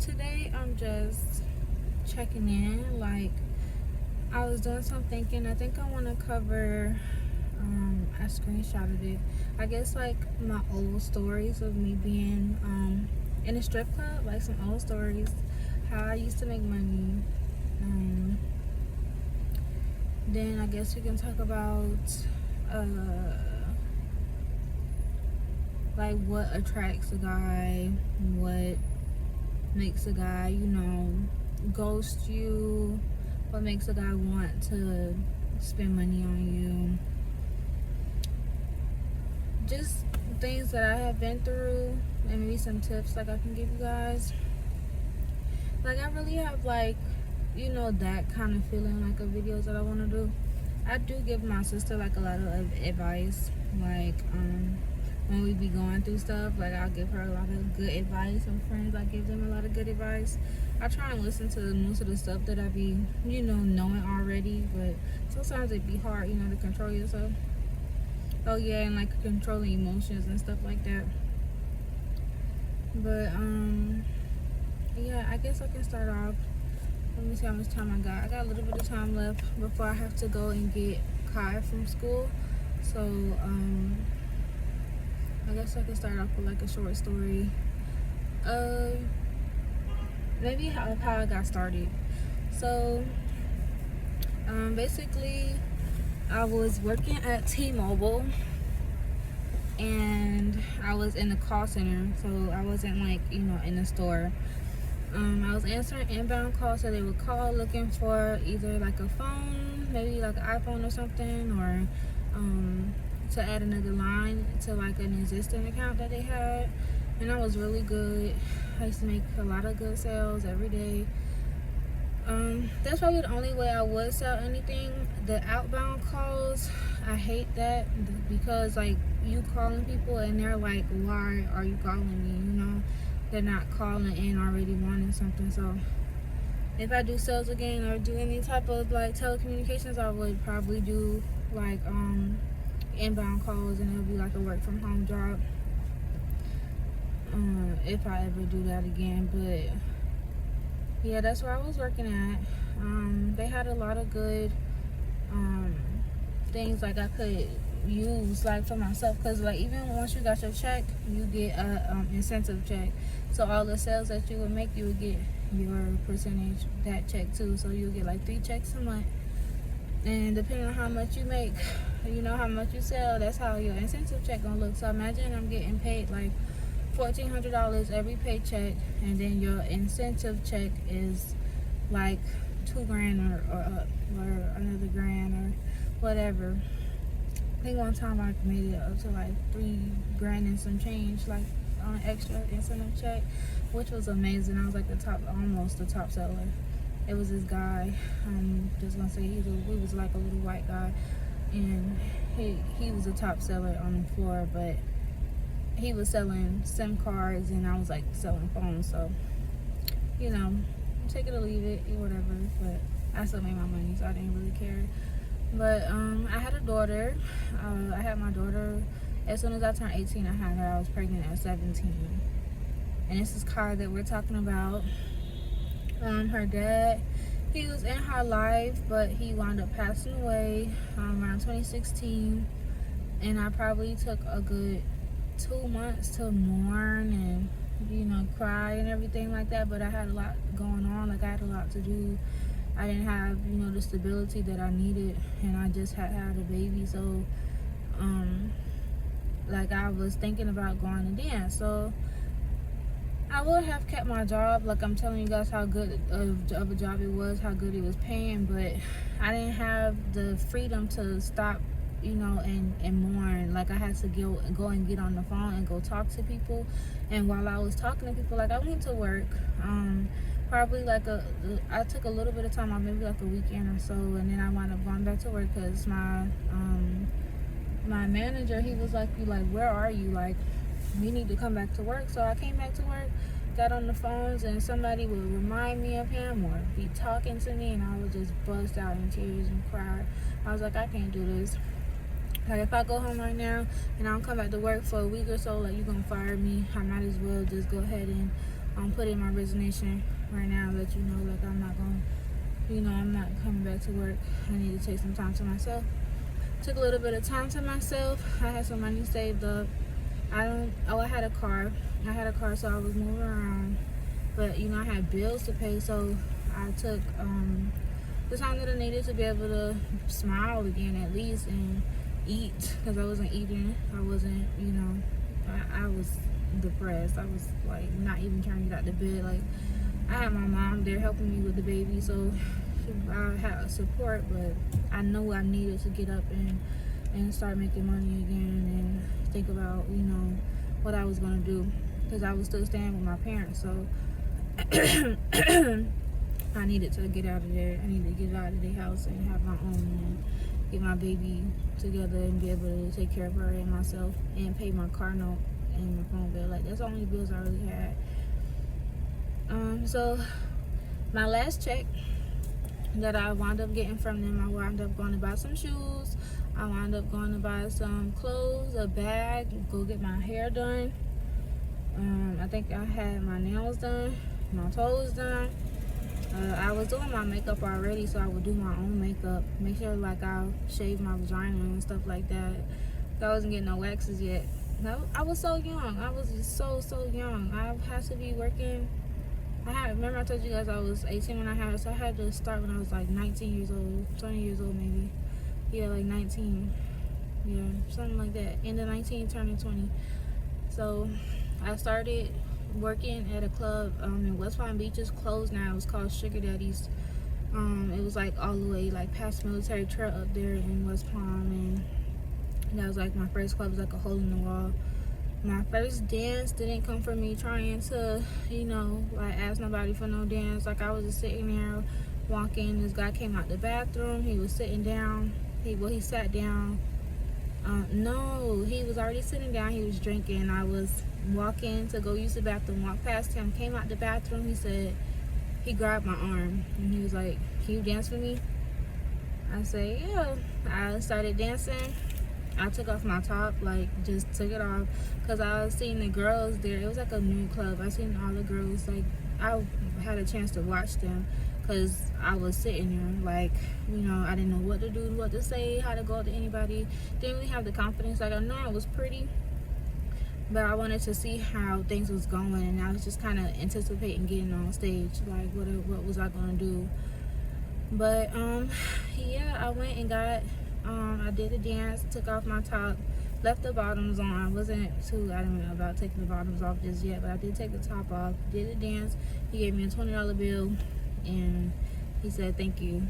Today I'm just checking in. Like, I was doing some thinking. I think I want to cover. I screenshotted it. I guess like my old stories of me being in a strip club, like some old stories, how I used to make money. Um, then I guess we can talk about uh, like what attracts a guy, what makes a guy, ghost you, what makes a guy want to spend money on you. Just things that I have been through, and maybe some tips like I can give you guys. Like, I really have that kind of feeling like of videos that I want to do. I do give my sister like a lot of advice, like when we be going through stuff. Like, I'll give her a lot of good advice. Some friends, I give them a lot of good advice. I try and listen to most of the stuff that I be knowing already, but sometimes it be hard to control yourself. Oh yeah, and like controlling emotions and stuff like that. But yeah, I guess I can start off. Let me see how much time I got. I got a little bit of time left before I have to go and get Kai from school. So I guess I can start off with like a short story. Maybe how I got started. So basically, I was working at T-Mobile, and I was in the call center, so I wasn't in the store. I was answering inbound calls, so they would call looking for either like a phone, maybe like an iPhone or something, or to add another line to like an existing account that they had. And I was really good. I used to make a lot of good sales every day. That's probably the only way I would sell anything. The outbound calls, I hate that, because like you calling people and they're like, why are you calling me? They're not calling in already wanting something. So if I do sales again or do any type of like telecommunications, I would probably do like inbound calls, and it'll be like a work from home job if I ever do that again. But yeah, that's where I was working at. They had a lot of good things like I could use like for myself, because like even once you got your check, you get a incentive check. So all the sales that you would make, you would get your percentage that check too. So you'll get like 3 checks a month, and depending on how much you make, how much you sell, that's how your incentive check gonna look. So imagine I'm getting paid like $1,400 every paycheck, and then your incentive check is like $2,000 or another grand or whatever. I think one time I made it up to like $3,000 and some change, like on an extra incentive check, which was amazing. I was like almost the top seller. It was this guy. I'm just gonna say he was like a little white guy, and he was a top seller on the floor, but he was selling SIM cards and I was like selling phones. So take it or leave it, whatever. But I still made my money, so I didn't really care. But I had a daughter. I had my daughter as soon as I turned 18. I had her. I was pregnant at 17. And this is Kai that we're talking about. Her dad, he was in her life, but he wound up passing away around 2016. And I probably took a good 2 months to mourn and cry and everything like that. But I had a lot going on. Like, I had a lot to do. I didn't have the stability that I needed, and I just had a baby. So like, I was thinking about going to dance. So I would have kept my job. Like, I'm telling you guys how good of a job it was, how good it was paying, but I didn't have the freedom to stop and mourn. Like, I had to go and get on the phone and go talk to people. And while I was talking to people, like, I went to work probably like I took a little bit of time off, maybe like a weekend or so, and then I wound up going back to work, because my manager, he was like, where are you? Like, you need to come back to work. So I came back to work, got on the phones, and somebody would remind me of him or be talking to me, and I would just bust out in tears and cry. I was like, I can't do this. Like, if I go home right now and I don't come back to work for a week or so, like, you're gonna fire me. I might as well just go ahead and put in my resignation right now, let you know, like, I'm not going, I'm not coming back to work. I need to take some time to myself. Took a little bit of time to myself. I had some money saved up. I had a car. So I was moving around. But, I had bills to pay, so I took the time that I needed to be able to smile again at least and eat, because I wasn't eating. I wasn't, I was depressed. I was, like, not even trying to get out of bed. Like, I had my mom there helping me with the baby, so I had support, but I know I needed to get up and start making money again and think about, what I was going to do, because I was still staying with my parents. So I needed to get out of there. I needed to get out of their house and have my own and get my baby together and be able to take care of her and myself and pay my car note and my phone bill. Like, that's the only bills I really had. So my last check that I wound up getting from them, I wound up going to buy some shoes. I wound up going to buy some clothes, a bag, go get my hair done. I think I had my nails done, my toes done. I was doing my makeup already, so I would do my own makeup. Make sure, like, I shave my vagina and stuff like that. I wasn't getting no waxes yet. No, I was so young. I was just so young. I had to be working. Remember I told you guys I was 18 when I had it, so I had to start when I was like 19 years old, 20 years old maybe. Yeah, like 19. Yeah, something like that. End of 19, turning 20. So I started working at a club in West Palm Beach. It's closed now. It was called Sugar Daddy's. It was like all the way like past Military Trail up there in West Palm, and that was like my first club. It was like a hole in the wall. My first dance didn't come from me trying to, like, ask nobody for no dance. Like, I was just sitting there walking. This guy came out the bathroom. He was sitting down. He sat down. No, he was already sitting down. He was drinking. I was walking to go use the bathroom, walked past him, came out the bathroom. He grabbed my arm and he was like, "Can you dance for me?" I said, "Yeah." I started dancing. I took off my top, like, just took it off, because I was seeing the girls there. It was like a new club. I seen all the girls, like, I had a chance to watch them, because I was sitting there, like, I didn't know what to do, what to say, how to go up to anybody. Didn't really have the confidence. Like, I know I was pretty, but I wanted to see how things was going, and I was just kind of anticipating getting on stage, like, what was I going to do. But, yeah, I went and got... I did a dance, took off my top, left the bottoms on. I wasn't too adamant about taking the bottoms off just yet, but I did take the top off, did a dance. He gave me a $20 bill, and he said thank you.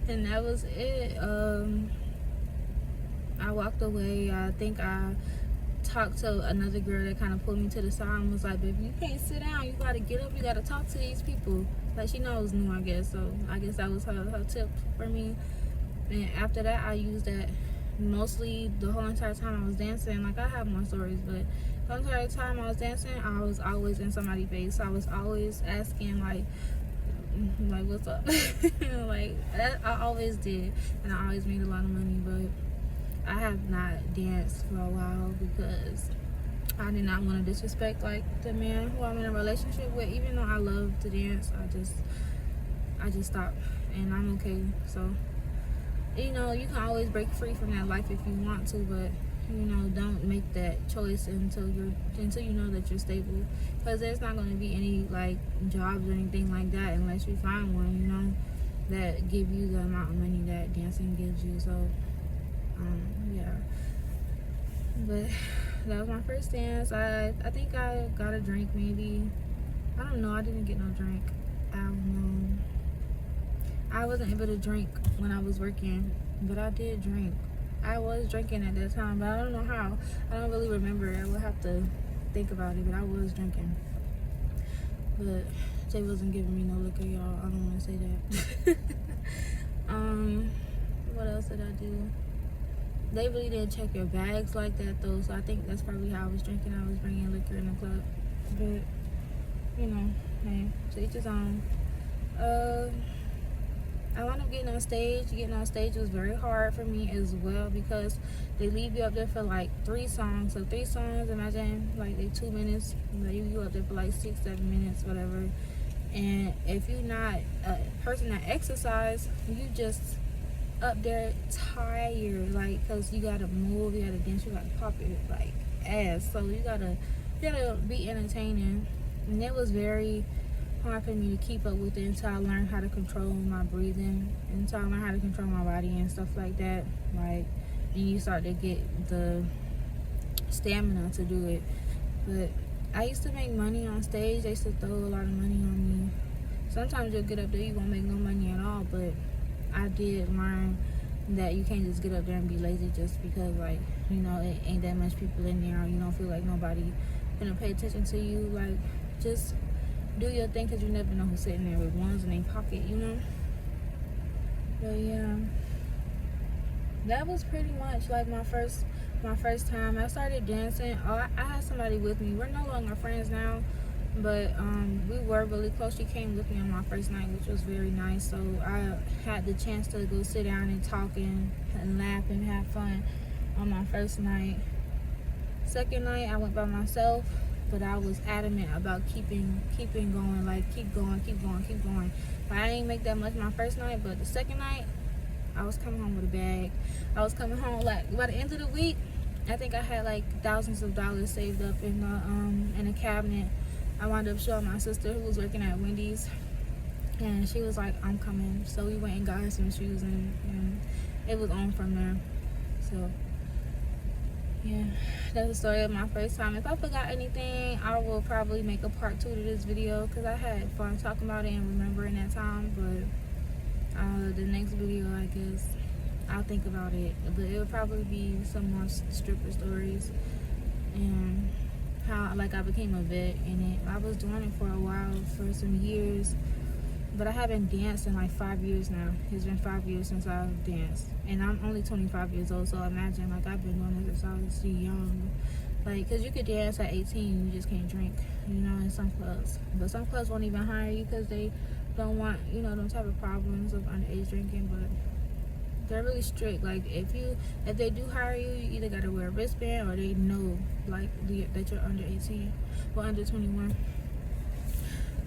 And that was it. I walked away. I think I talked to another girl that kind of pulled me to the side and was like, "Baby, you can't sit down. You got to get up. You got to talk to these people." Like, she knows new, I guess. So I guess that was her tip for me. And after that, I used that mostly the whole entire time I was dancing. Like, I have more stories, but the entire time I was dancing, I was always in somebody's face. I was always asking, like, what's up? Like, that I always did, and I always made a lot of money. But I have not danced for a while because I did not want to disrespect, like, the man who I'm in a relationship with. Even though I love to dance, I just stopped, and I'm okay. So, you can always break free from that life if you want to, but don't make that choice until you know that you're stable, because there's not going to be any, like, jobs or anything like that unless you find one that give you the amount of money that dancing gives you. So yeah, but that was my first dance. I think I got a drink, maybe. I don't know. I didn't get no drink. I don't know. I wasn't able to drink when I was working, but I did drink. I was drinking at that time, but I don't know how. I don't really remember. I would have to think about it, but I was drinking. But Jay wasn't giving me no liquor, y'all. I don't want to say that. What else did I do? They really didn't check your bags like that, though, so I think that's probably how I was drinking. I was bringing liquor in the club. But, hey, to each his own. I wound up getting on stage. Getting on stage was very hard for me as well because they leave you up there for like 3 songs. So 3 songs, imagine like they 2 minutes. They leave you up there for like 6-7 minutes, whatever. And if you're not a person that exercise, you just up there tired, like, because you gotta move, you gotta dance, you gotta pop it like ass. So you gotta be entertaining. And it was very hard for me to keep up with it until I learned how to control my breathing, until I learned how to control my body and stuff like that. Like, and you start to get the stamina to do it. But I used to make money on stage. They used to throw a lot of money on me. Sometimes you'll get up there, you won't make no money at all, but I did learn that you can't just get up there and be lazy just because, like, you know, it ain't that much people in there, or you don't feel like nobody gonna pay attention to you. Like, just do your thing, because you never know who's sitting there with ones in their pocket, you know. But yeah, that was pretty much like my first time. I started dancing. I had somebody with me. We're no longer friends now, but we were really close. She came with me on my first night, which was very nice. So I had the chance to go sit down and talk and laugh and have fun on my first night. Second night I went by myself, but I was adamant about keeping going, like keep going. I didn't make that much my first night, but the second night I was coming home with a bag. I was coming home, like, by the end of the week, I think I had like thousands of dollars saved up in a cabinet. I wound up showing my sister, who was working at Wendy's, and she was like, I'm coming. So we went and got her some shoes, and it was on from there. So yeah, that's the story of my first time. If I forgot anything, I will probably make a part 2 to this video, because I had fun talking about it and remembering that time. But the next video, I guess I'll think about it, but it'll probably be some more stripper stories and how, like, I became a vet in it. I was doing it for a while, for some years, but I haven't danced in like 5 years now. It's been 5 years since I've danced, and I'm only 25 years old, so imagine, like, I've been doing this since I was young. Like, because you could dance at 18, you just can't drink, you know, in some clubs. But some clubs won't even hire you because they don't want, you know, them type of problems of underage drinking. But they're really strict. Like, if they do hire you, you either gotta wear a wristband, or they know, like, that you're under 18 or under 21.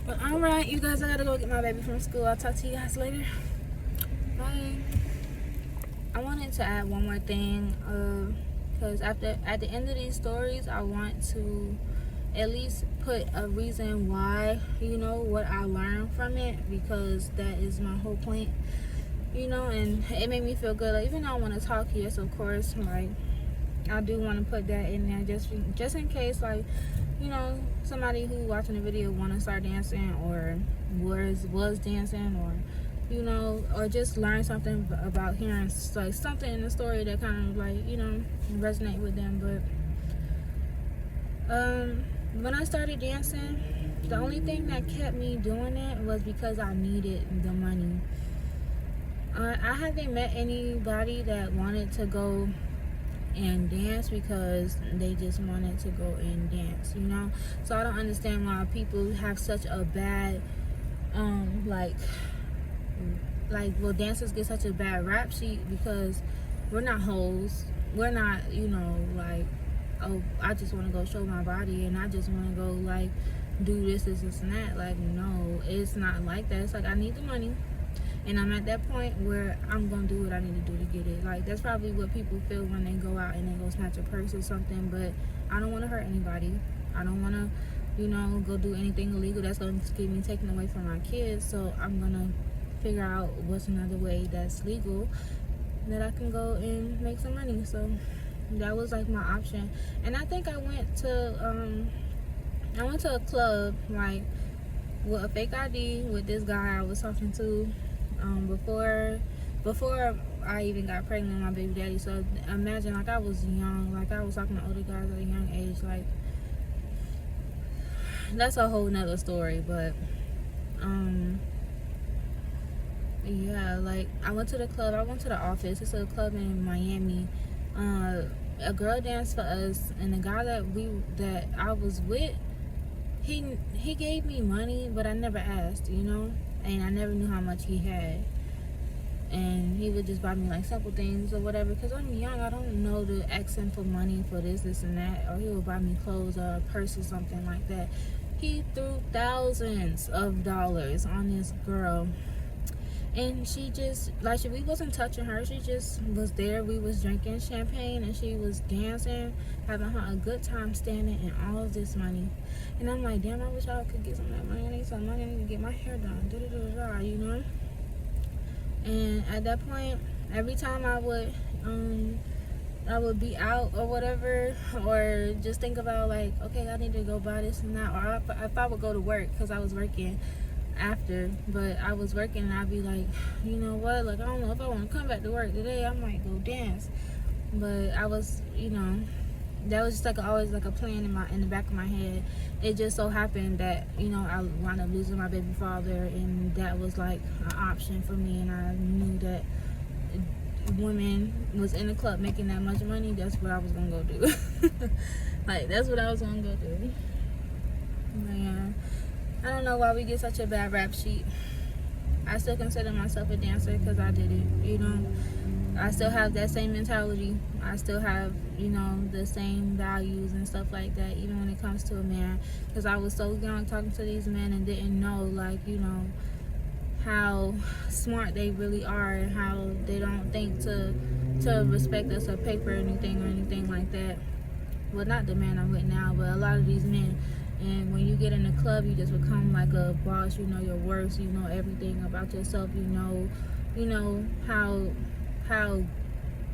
But alright, you guys, I gotta go get my baby from school. I'll talk to you guys later. Bye. I wanted to add one more thing, because at the end of these stories, I want to at least put a reason why, you know, what I learned from it, because that is my whole point, you know. And it made me feel good. Like, even though I want to talk, yes, of course, like, I do want to put that in there just in case, like, you know, somebody who watching the video want to start dancing, or was dancing, or, you know, or just learn something about hearing, like, something in the story that kind of, like, you know, resonate with them. But when I started dancing, the only thing that kept me doing it was because I needed the money. I haven't met anybody that wanted to go and dance because they just wanted to go and dance, you know. So I don't understand why people have such a bad well, dancers get such a bad rap sheet, because we're not hoes. We're not, you know, like, oh, I just want to go show my body, and I just want to go, like, do this and that. Like, no, it's not like that. It's like, I need the money, and I'm at that point where I'm gonna do what I need to do to get it. Like, that's probably what people feel when they go out and they go snatch a purse or something. But I don't want to hurt anybody. I don't want to, you know, go do anything illegal that's gonna get me taken away from my kids. So I'm gonna figure out what's another way that's legal that I can go and make some money. So that was like my option. And I think I went to a club, like, with a fake ID with this guy I was talking to before I even got pregnant with my baby daddy. So imagine, like, I was young, like, I was talking to older guys at a young age. Like, that's a whole nother story. But yeah, like, I went to the club. I went to the office. It's a club in Miami. A girl danced for us, and the guy that I was with, he gave me money, but I never asked, you know, and I never knew how much he had. and he would just buy me like simple things or whatever, because I'm young. I don't know to ask him for money for this and that, or he would buy me clothes or a purse or something like that. He threw thousands of dollars on this girl, and she just, like, we wasn't touching her. She just was there. We was drinking champagne, and she was dancing, having her a good time standing in all of this money. And I'm like, damn, I wish I could get some of that money. I need some money. I need to get my hair done, you know. And at that point, every time I would be out or whatever, or just think about like, okay, I need to go buy this and that, or if I would go to work, because I was working after, but I was working, and I'd be like, you know what, like, I don't know if I want to come back to work today. I might go dance. But I was, you know, that was just like always like a plan in the back of my head. It just so happened that, you know, I wound up losing my baby father, and that was like an option for me. And I knew that women was in the club making that much money. That's what I was gonna go do. Like, that's what I was gonna go do. Man, I don't know why we get such a bad rap sheet. I still consider myself a dancer because I did it, you know. I still have that same mentality. I still have, you know, the same values and stuff like that, even when it comes to a man. Because I was so young talking to these men and didn't know, like, you know, how smart they really are, and how they don't think to respect us or pay for anything like that. Well, not the man I'm with now, but a lot of these men. And when you get in the club, you just become like a boss. You know your worth. You know everything about yourself. You know how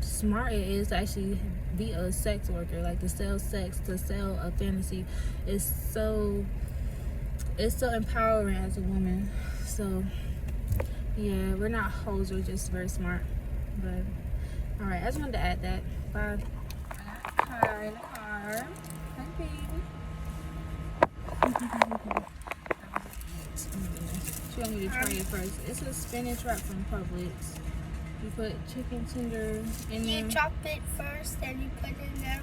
smart it is to actually be a sex worker, like to sell sex, to sell a fantasy. It's so empowering as a woman. So yeah, we're not hoes, we're just very smart. But all right, I just wanted to add that. Bye. Car in the car. Hi, baby. She want me to try it first. It's a spinach wrap from Publix. You put chicken tender in there. You chop it first, then you put it in there,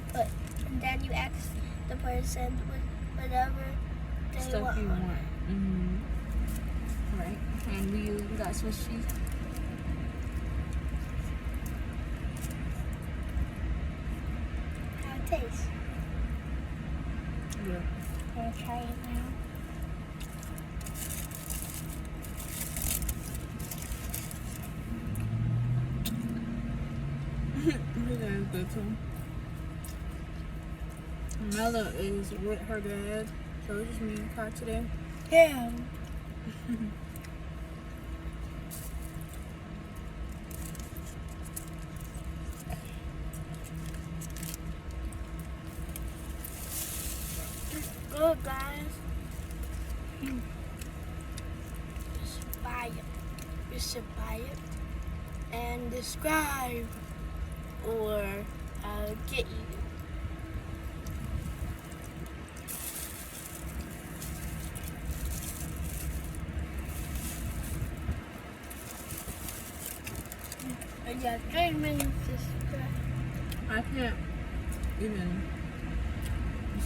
and then you ask the person whatever they Stuff want. you want. Mm-hmm. Right. And we got Swiss cheese. How it tastes? Good. Wanna try it now? That is good too. Mella is with her dad, so it's just me and Kai today. Yeah. Good, guys. You should buy it. You should buy it and describe, or I'll get you. I got 3 minutes to subscribe. I can't even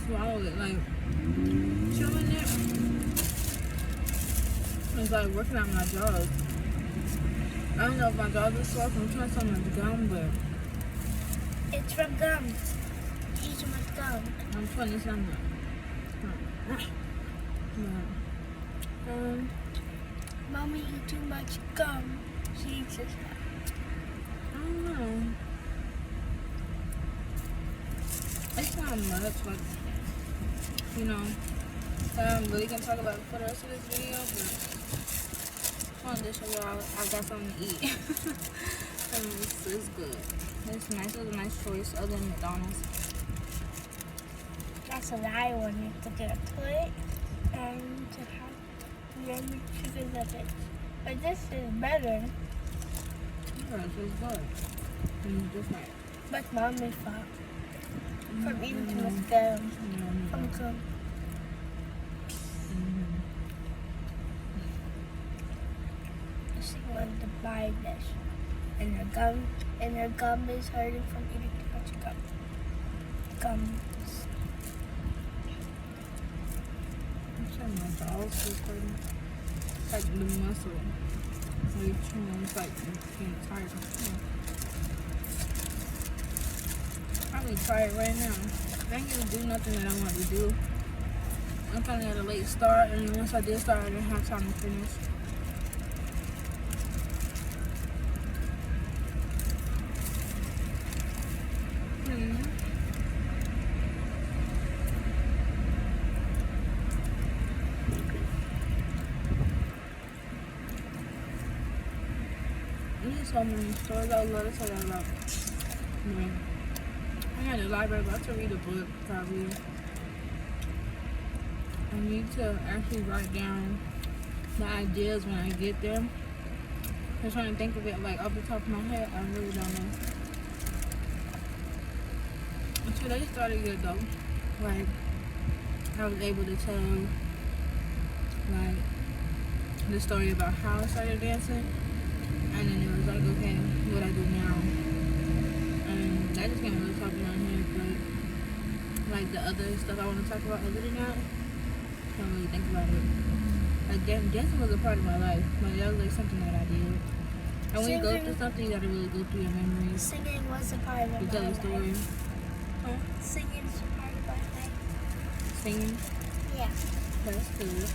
swallow it, like chewing it. It's like working out my jaws. I don't know if my jaws are sore from trying some of the gum, but It's from gum. Eat too much gum. I'm putting this on there. Mommy eat too much gum. She eats this. I don't know. It's not much, but you know, I'm really gonna talk about it for the rest of this video, but I wanted to show y'all I got something to eat. And it's good. It's nice. It was a nice choice other than McDonald's. That's what I wanted, to get a plate and to have yummy chicken nuggets. But this is better. Yeah, it tastes good. It's different. But mommy's fault. From eating too much gum. From gum. She wanted to buy this. And her gum is hurting from eating too much gum. Gums. I'm saying my jaws is hurting. Like the muscle. So you chewing, it's like you getting tired of chewing. I'm really tired right now. I ain't gonna do nothing that I want to do. I'm kind of at a late start, and then once I did start, I didn't have time to finish. There's so many stories I would love to tell you about. I'm at the library about to read a book, probably. I need to actually write down the ideas when I get there. I'm trying to think of it like off the top of my head. I really don't know. Today started good though. Like I was able to tell like the story about how I started dancing, and then it was like, okay, what I do now. And that just came on the top of my head, but like the other stuff I want to talk about other than that, I can't really think about it. Like dancing was a part of my life. Like that was like something that I did. And when you go through something, you gotta really go through your memories. Singing was a part of my life. You tell a story. Huh? Singing is a part of my life. Singing? Yeah. That's good.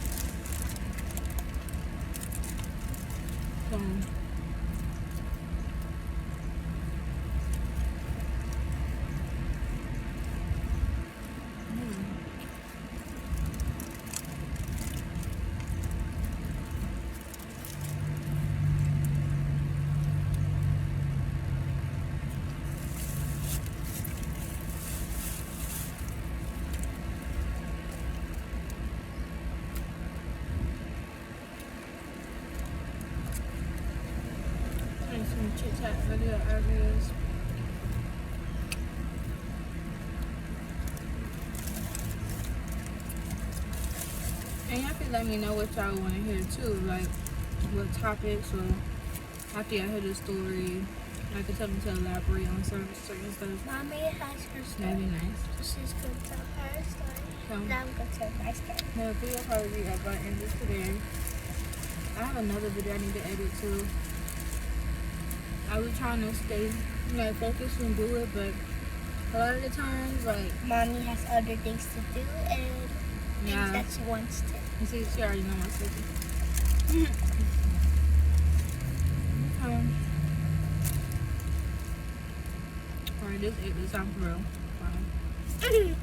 Some chit chat video ideas. And y'all can let me know what y'all want to hear too, like what topics, or after y'all hear the story, I can tell them to elaborate on certain stuff. Mommy has her story. That'd be nice. She's going to tell her story. So, Now I'm going to tell my story. the video will probably be up by the end of today. I have another video I need to edit too. I was trying to stay like focused and do it, but a lot of the times, like Mommy has other things to do and things that she wants to. you see, she already know my schedule. Alright, this is time for real. Bye.